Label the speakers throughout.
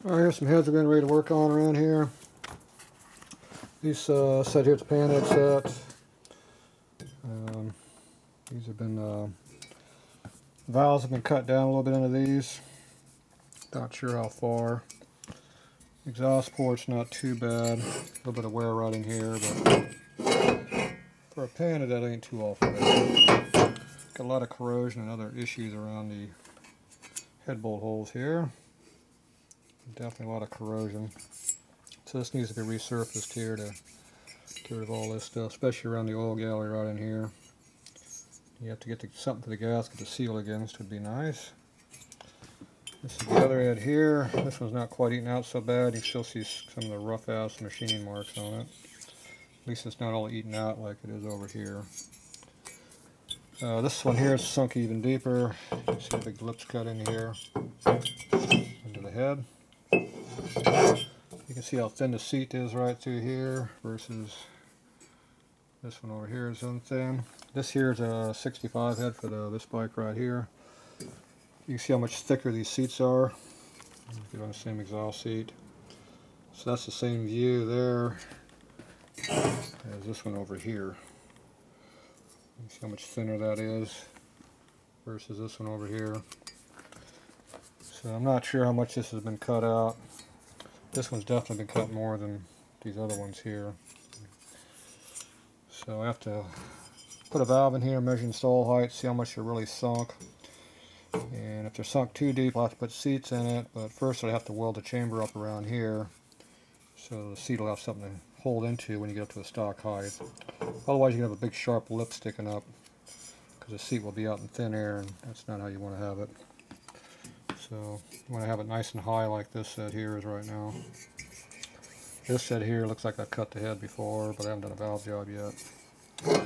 Speaker 1: Alright, here's some heads we're getting ready to work on around here. These set here, it's a panhead set. These have been, valves have been cut down a little bit into these. Not sure how far. Exhaust port's not too bad. A little bit of wear right in here, but for a panhead that ain't too awful bad. Got a lot of corrosion and other issues around the head bolt holes here. Definitely a lot of corrosion. So this needs to be resurfaced here to get rid of all this stuff, especially around the oil gallery right in here. You have to get something to the gasket to seal against, would be nice. This is the other head here. This one's not quite eaten out so bad. You can still see some of the rough ass machining marks on it. At least it's not all eaten out like it is over here. This one here is sunk even deeper. You can see the big lips cut in here into the head. You can see how thin the seat is right through here versus this one over here is unthin. This here is a 65 head for this bike right here. You can see how much thicker these seats are. Get on the same exhaust seat. So that's the same view there as this one over here. You see how much thinner that is versus this one over here. So I'm not sure how much this has been cut out. This one's definitely been cut more than these other ones here. So I have to put a valve in here, measure install height, see how much they're really sunk. And if they're sunk too deep, I'll have to put seats in it. But first I have to weld the chamber up around here, so the seat will have something to hold into when you get up to a stock height. Otherwise you can have a big sharp lip sticking up, because the seat will be out in thin air, and that's not how you want to have it. So you want to have it nice and high like this set here is right now. This set here looks like I've cut the head before, but I haven't done a valve job yet. So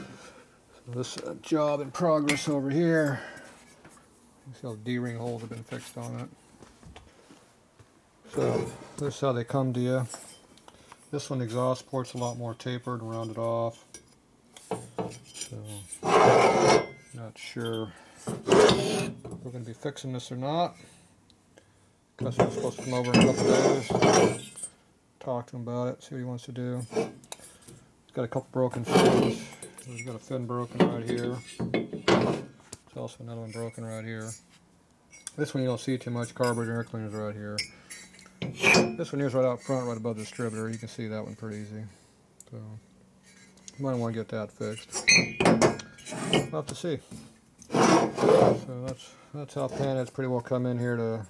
Speaker 1: this job in progress over here. You see how the D-ring holes have been fixed on it. So this is how they come to you. This one, the exhaust port's a lot more tapered and rounded off. So not sure if we're going to be fixing this or not. Customer's supposed to come over in a couple days. Talk to him about it, see what he wants to do. It's got a couple broken fins. He's got a fin broken right here. There's also another one broken right here. This one you don't see too much. Carburetor air cleaner's right here. This one here's right out front, right above the distributor. You can see that one pretty easy. So you might want to get that fixed. We'll have to see. So that's how panheads pretty well come in here to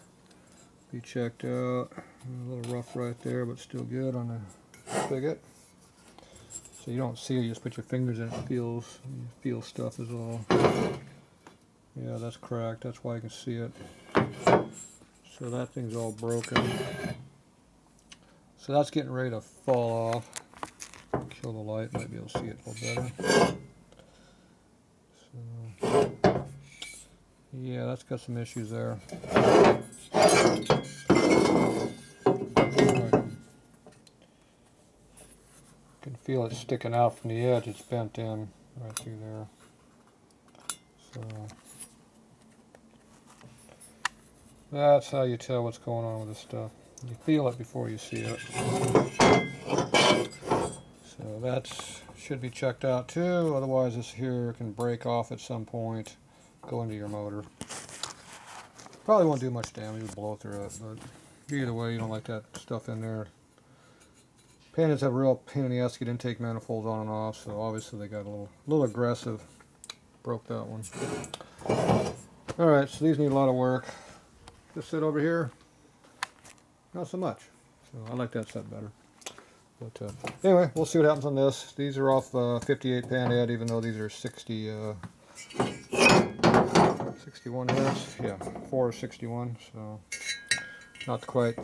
Speaker 1: be checked out. A little rough right there, but still good on the spigot. So you don't see it, you just put your fingers in it, you feel stuff is all. Yeah, that's cracked, that's why you can see it. So that thing's all broken. So that's getting ready to fall off. Kill the light, might be able to see it a little better. So, yeah, that's got some issues there. You can feel it sticking out from the edge, it's bent in right through there. So that's how you tell what's going on with this stuff. You feel it before you see it. So that should be checked out too, otherwise this here can break off at some point, go into your motor. Probably won't do much damage, it'll blow through it, but either way you don't like that stuff in there. Panheads have a real pain in the ass to get intake manifolds on and off, so obviously they got a little aggressive. Broke that one. Alright, so these need a lot of work. This set over here, not so much. So I like that set better. But anyway, we'll see what happens on this. These are off 58 panhead, even though these are 61 heads. Yeah, 4 or 61, so not quite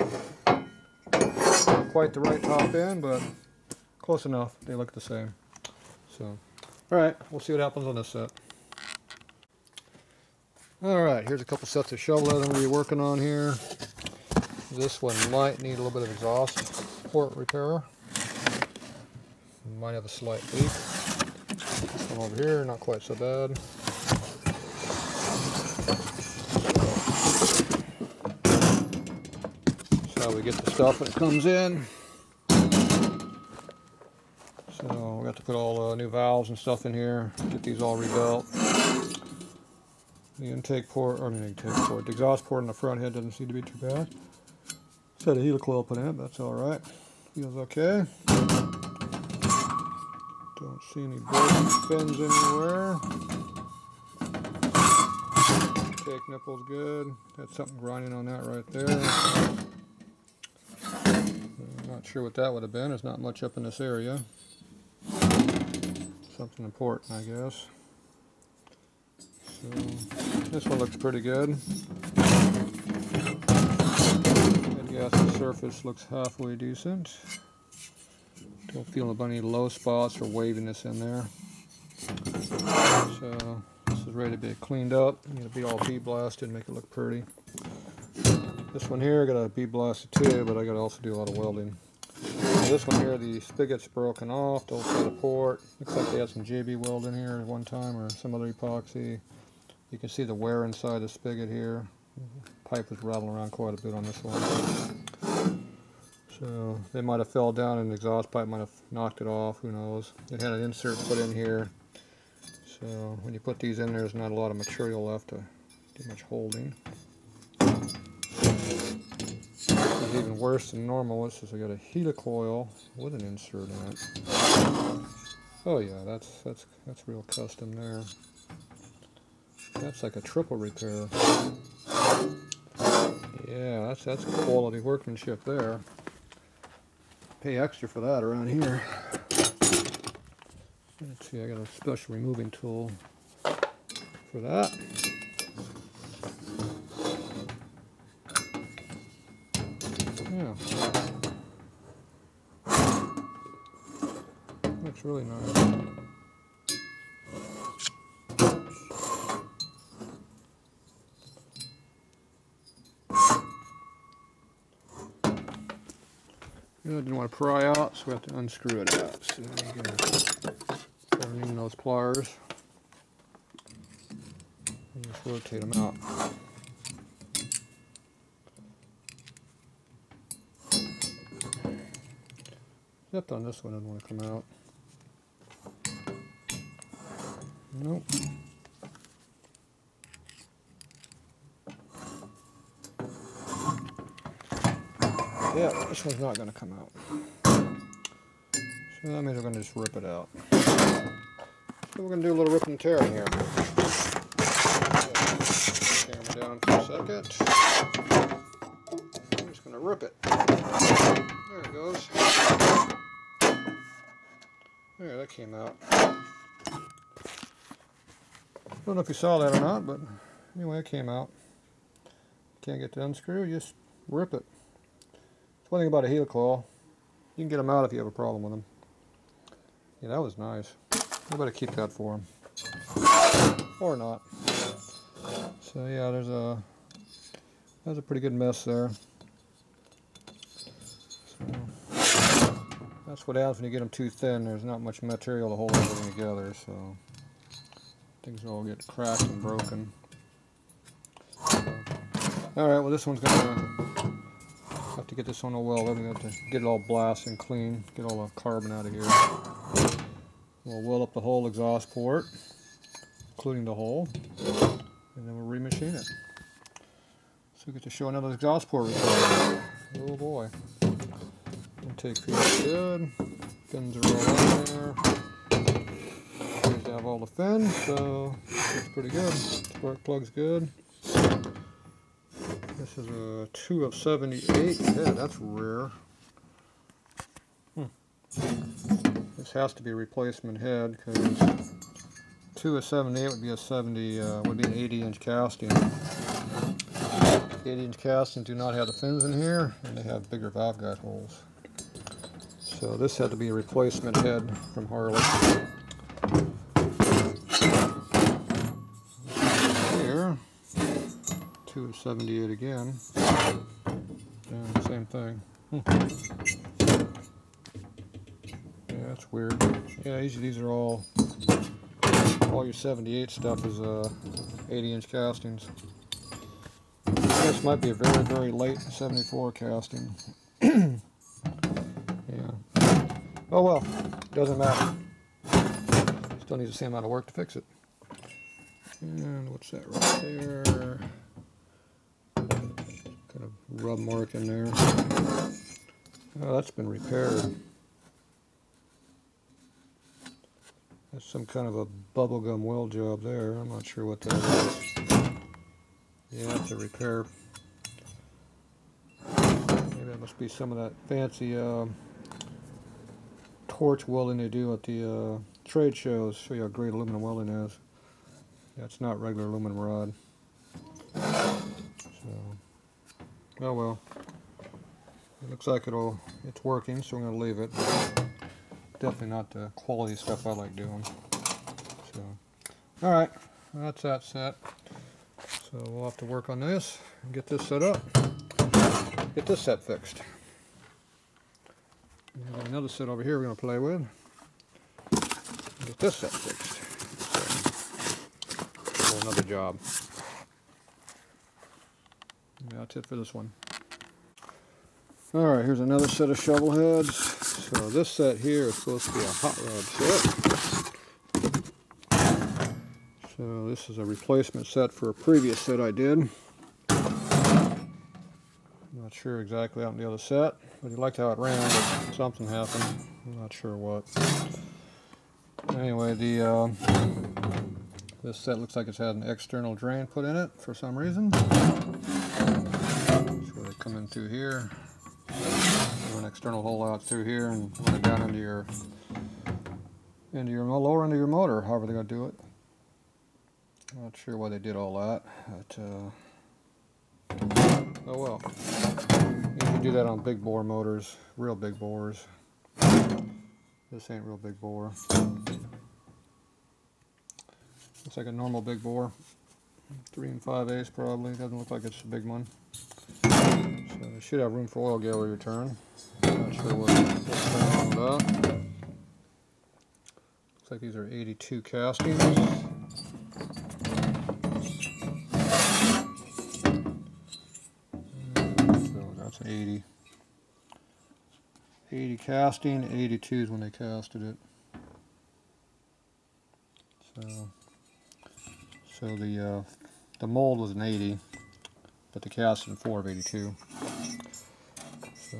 Speaker 1: the right top end, but close enough. They look the same. So, alright, we'll see what happens on this set. Alright, here's a couple sets of shovelhead I'm going to be working on here. This one might need a little bit of exhaust port repair. Might have a slight leak. This one over here, not quite so bad. So how we get the stuff when it comes in. So we have to put all the new valves and stuff in here, get these all rebuilt. The intake port, or the intake port, the exhaust port on the front head doesn't seem to be too bad. Just had a helicoil put in it, but that's alright. Feels okay. Don't see any broken fins anywhere. Intake nipple's good. Had something grinding on that right there. I'm not sure what that would have been. There's not much up in this area. Something important, I guess. So this one looks pretty good. Head gasket surface looks halfway decent. Don't feel any low spots or waviness in there. So this is ready to be cleaned up. It'll be all bead blasted, make it look pretty. This one here, I got to bead blasted too, but I got to also do a lot of welding. Now this one here, the spigot's broken off, the outside of port. Looks like they had some JB weld in here at one time, or some other epoxy. You can see the wear inside the spigot here. The pipe was rattling around quite a bit on this one. So they might have fell down and the exhaust pipe might have knocked it off, who knows. It had an insert put in here. So when you put these in, there's not a lot of material left to do much holding. This is even worse than normal. This is, I got a helicoil with an insert in it. Oh yeah, that's real custom there. That's like a triple repair. Yeah, that's quality workmanship there. Pay extra for that around here. Let's see, I got a special removing tool for that. Yeah. Looks really nice. I didn't want to pry out, so we have to unscrew it out. So again, turn in those pliers and just rotate them out. Except on this one, I don't want to come out. Nope. Yeah, this one's not going to come out. So that means we're going to just rip it out. So we're going to do a little rip and tear in here. Camera down for a second. I'm just going to rip it. There it goes. There, that came out. Don't know if you saw that or not, but anyway, it came out. Can't get to unscrew, just rip it. One thing about a helicoil, you can get them out if you have a problem with them. Yeah, that was nice. I better keep that for them. Or not. So yeah, there's a pretty good mess there. So, that's what happens when you get them too thin. There's not much material to hold everything together, so things all get cracked and broken. Alright, well this one's gonna have to get this on a weld. I'm going to have to get it all blasted and clean, get all the carbon out of here. We'll weld up the whole exhaust port, including the hole, and then we'll remachine it. So we get to show another exhaust port repair. Oh boy. Intake feels good. Fins are all in there. Seems to have all the fins, so it's pretty good. Spark plug's good. This is a 2 of 78. Yeah, that's rare. This has to be a replacement head because 2 of 78 would be a 70. Would be an 80-inch casting. 80-inch castings do not have the fins in here, and they have bigger valve guide holes. So this had to be a replacement head from Harley. Here. 2 of 78 again. Yeah, same thing. Yeah, that's weird. Yeah, these are all your 78 stuff is 80-inch castings. This might be a very, very late 74 casting. Yeah. Oh well, doesn't matter. Still needs the same amount of work to fix it. And what's that right there? Kind of rub mark in there. Oh, that's been repaired. That's some kind of a bubblegum weld job there. I'm not sure what that is. Yeah, it's a repair. Maybe that must be some of that fancy torch welding they do at the trade shows. Show you how great aluminum welding is. Yeah, it's not regular aluminum rod. So, oh well. It looks like it's working, so I'm going to leave it. Definitely not the quality stuff I like doing. So, alright, that's that set. So we'll have to work on this and get this set up. Get this set fixed. We've got another set over here we're going to play with. Get this set fixed. So, another job. Yeah, that's it for this one. Alright, here's another set of shovel heads. So this set here is supposed to be a hot rod set. So this is a replacement set for a previous set I did. Not sure exactly out in the other set, but he liked how it ran, but something happened. I'm not sure what. Anyway, this set looks like it's had an external drain put in it for some reason. So they come in through here. An external hole out through here and run it down into your lower end of your motor, however they're going to do it. Not sure why they did all that, but oh well. You can do that on big bore motors, real big bores. This ain't real big bore. Looks like a normal big bore, 3 5/8 probably. Doesn't look like it's a big one. So they should have room for oil gallery return. Not sure what's going on with that. Looks like these are 82 castings. So that's an 80. 80 casting, 82 is when they casted it. So the mold was an 80, but the casting 4 of 82. So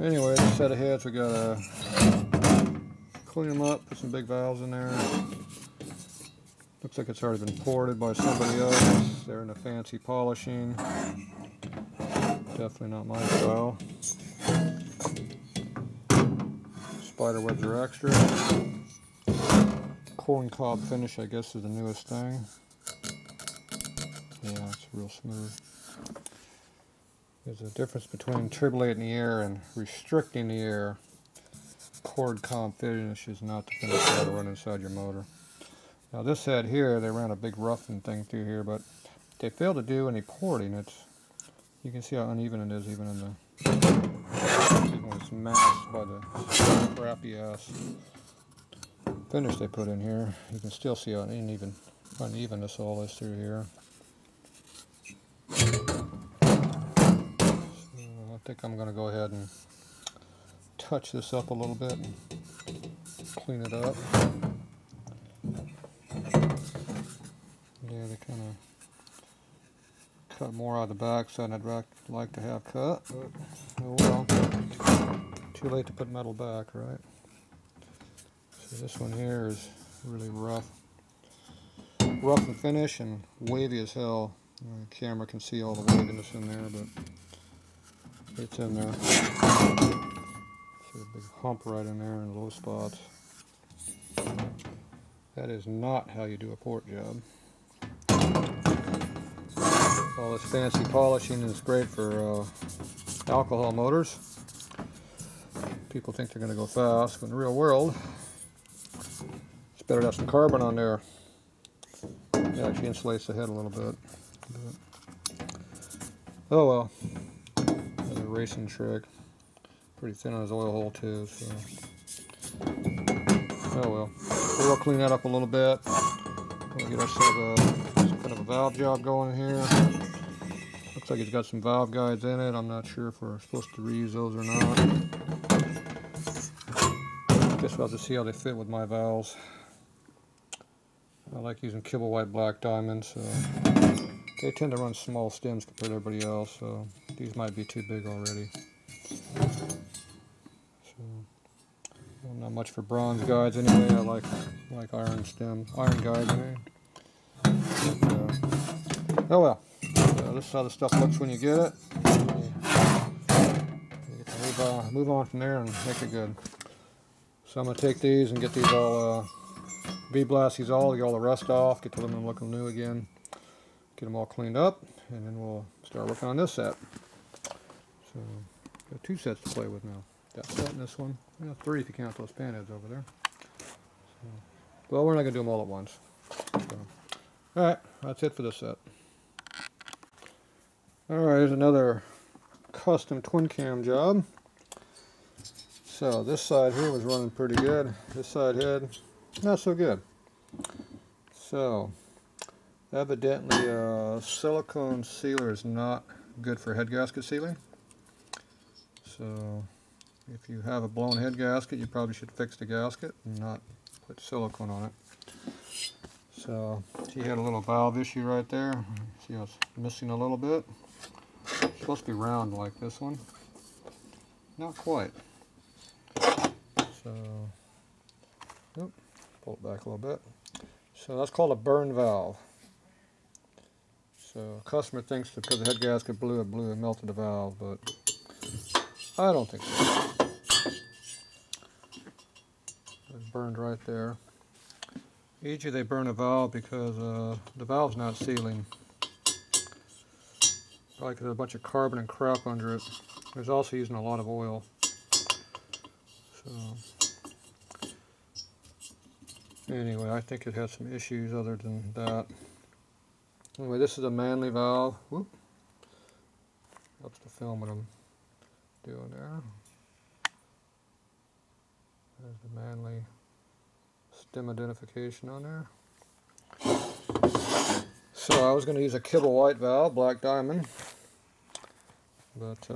Speaker 1: anyway, this set of heads, we gotta clean them up, put some big valves in there. Looks like it's already been ported by somebody else. They're in a fancy polishing. Definitely not my style. Spider webs are extra. Corn cob finish, I guess, is the newest thing. Yeah, it's real smooth. There's a difference between turbulating the air and restricting the air. Cord cob finish is not the finish you ought to run inside your motor. Now this head here, they ran a big roughing thing through here, but they failed to do any porting. You can see how uneven it is even in the when it's masked by the crappy ass finish they put in here. You can still see how uneven this all is through here. I think I'm going to go ahead and touch this up a little bit and clean it up. Yeah, they kind of cut more out of the back side than I'd like to have cut, but oh well. Too late to put metal back, right? So this one here is really rough. Rough and finish and wavy as hell. The camera can see all the waviness in there, but it's in there. See a big hump right in there in low spots. That is not how you do a port job. All this fancy polishing is great for alcohol motors. People think they're going to go fast, but in the real world, it's better to have some carbon on there. It actually insulates the head a little bit. Oh well. Another racing trick. Pretty thin on his oil hole too, so. Oh well. We'll clean that up a little bit. We'll get ourselves some kind of a valve job going here. like it's got some valve guides in it. I'm not sure if we're supposed to reuse those or not. Guess we'll have to see how they fit with my valves. I like using kibble white black diamonds, so they tend to run small stems compared to everybody else, so these might be too big already. So, well, not much for bronze guides anyway. I like iron guides anyway. Oh well. This is how the stuff looks when you get it. You get to move on from there and make it good. So I'm going to take these and get these all, V-blast these all, get all the rust off, get the aluminum looking new again, get them all cleaned up, and then we'll start working on this set. So, got 2 sets to play with now. That set and this one. 3 if you count those panheads over there. So, well, we're not going to do them all at once. So, alright, that's it for this set. Alright, here's another custom twin cam job. So this side here was running pretty good. This side head, not so good. So evidently silicone sealer is not good for head gasket sealing. So if you have a blown head gasket, you probably should fix the gasket and not put silicone on it. So he had a little valve issue right there. See how it's missing a little bit? It's supposed to be round like this one. Not quite. So, pull it back a little bit. So that's called a burn valve. So customer thinks that because the head gasket blew, it melted the valve, but I don't think so. It's burned right there. Usually they burn a valve because the valve's not sealing. Probably because there's a bunch of carbon and crap under it. There's also using a lot of oil. So anyway, I think it has some issues other than that. Anyway, this is a Manley valve. Whoop. Helps to film what I'm doing there. There's the Manley stem identification on there. So I was going to use a kibble white valve, black diamond, but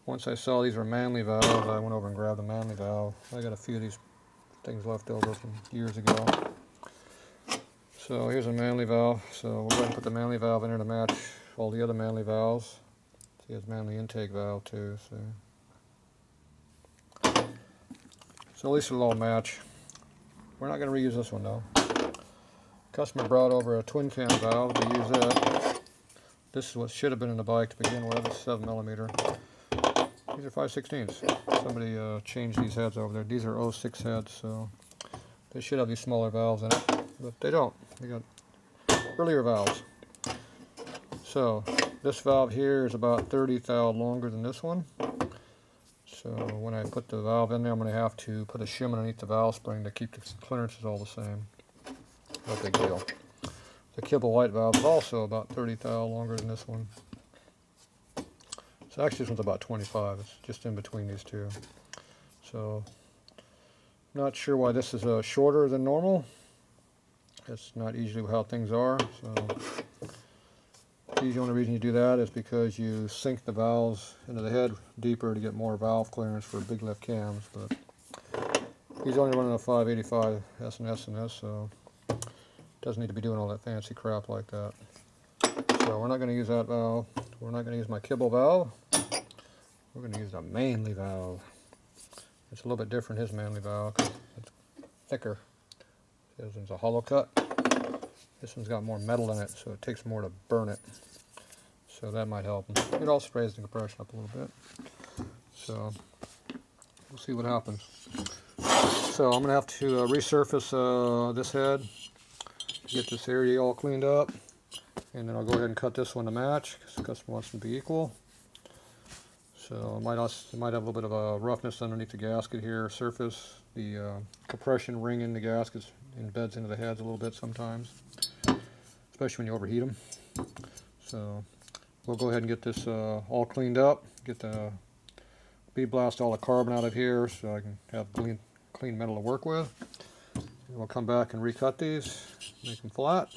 Speaker 1: once I saw these were Manley valves, I went over and grabbed the Manley valve. I got a few of these things left over from years ago. So here's a Manley valve. So we'll go ahead and put the Manley valve in here to match all the other Manley valves. See, it's Manley intake valve too. So at least it'll all match. We're not going to reuse this one though. Customer brought over a twin cam valve to use it. This is what should have been in the bike to begin with. It's 7mm. These are 5/16. Somebody changed these heads over there. These are 06 heads, so they should have these smaller valves in it, but they don't. They got earlier valves. So this valve here is about 30 thou longer than this one. So when I put the valve in there, I'm going to have to put a shim underneath the valve spring to keep the clearances all the same. No big deal. The kibble white valve is also about 30 thou longer than this one. So actually this one's about 25. It's just in between these two. So not sure why this is shorter than normal. That's not usually how things are. So the only reason you do that is because you sink the valves into the head deeper to get more valve clearance for big lift cams. But he's only running a 585 S&S in this, so doesn't need to be doing all that fancy crap like that. So we're not going to use that valve. We're not going to use my kibble valve. We're going to use a Manley valve. It's a little bit different, his Manley valve, because it's thicker. This one's a hollow cut. This one's got more metal in it, so it takes more to burn it. So that might help. It also sprays the compression up a little bit. So we'll see what happens. So I'm going to have to resurface this head, get this area all cleaned up, and then I'll go ahead and cut this one to match because the customer wants them to be equal. So it might have a little bit of a roughness underneath the gasket here, surface. The compression ring in the gaskets embeds into the heads a little bit sometimes, especially when you overheat them. So we'll go ahead and get this all cleaned up, get the blast all the carbon out of here so I can have clean metal to work with. And we'll come back and recut these, make them flat,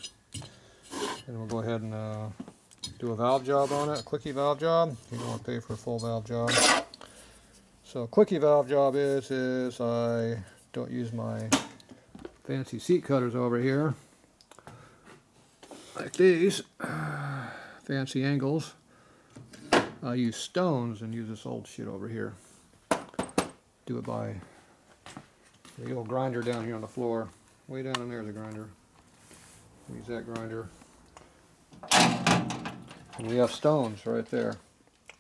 Speaker 1: and we'll go ahead and do a valve job on it, a quickie valve job. You don't want to pay for a full valve job. So a quickie valve job is I don't use my fancy seat cutters over here, like these, fancy angles. I use stones and use this old shit over here. Do it by the old grinder down here on the floor. Way down in there is a grinder. Use that grinder. And we have stones right there.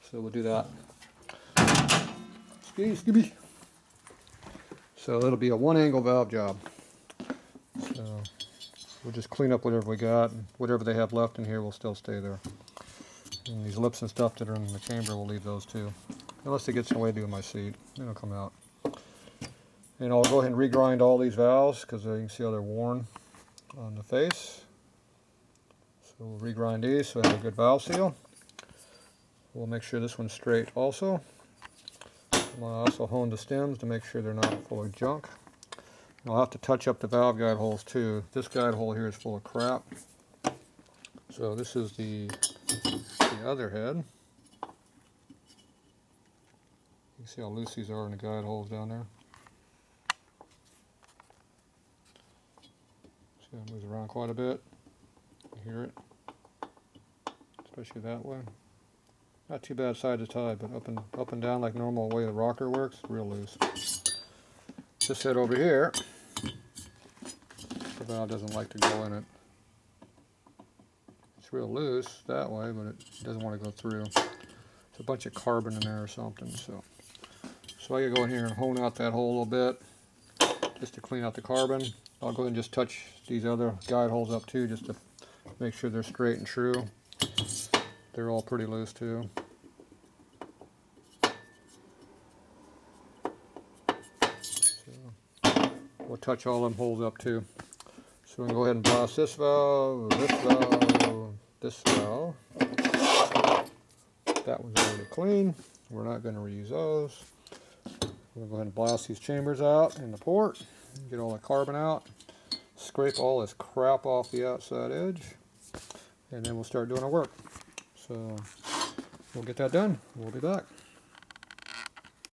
Speaker 1: So we'll do that. Skibby. So it'll be a one angle valve job. So we'll just clean up whatever we got, and whatever they have left in here will still stay there. And these lips and stuff that are in the chamber, we'll leave those too. Unless it gets in the way of doing my seat, then it'll come out. And I'll go ahead and regrind all these valves because you can see how they're worn on the face. So we'll regrind these so we have a good valve seal. We'll make sure this one's straight also. I'll also hone the stems to make sure they're not full of junk. And I'll have to touch up the valve guide holes too. This guide hole here is full of crap. So this is the other head. You can see how loose these are in the guide holes down there. See how it moves around quite a bit. You hear it, especially that way. Not too bad side to side, but up and down like normal way the rocker works, real loose. This head over here, the valve doesn't like to go in it. It's real loose that way, but it doesn't want to go through. It's a bunch of carbon in there or something. So I gotta go in here and hone out that hole a little bit, just to clean out the carbon. I'll go ahead and just touch these other guide holes up too, just to make sure they're straight and true. They're all pretty loose too. So we'll touch all them holes up too. So we can go ahead and blast this valve, this valve, this valve. That one's already clean. We're not going to reuse those. We'll go ahead and blast these chambers out in the port. Get all the carbon out. Scrape all this crap off the outside edge. And then we'll start doing our work. So we'll get that done. We'll be back.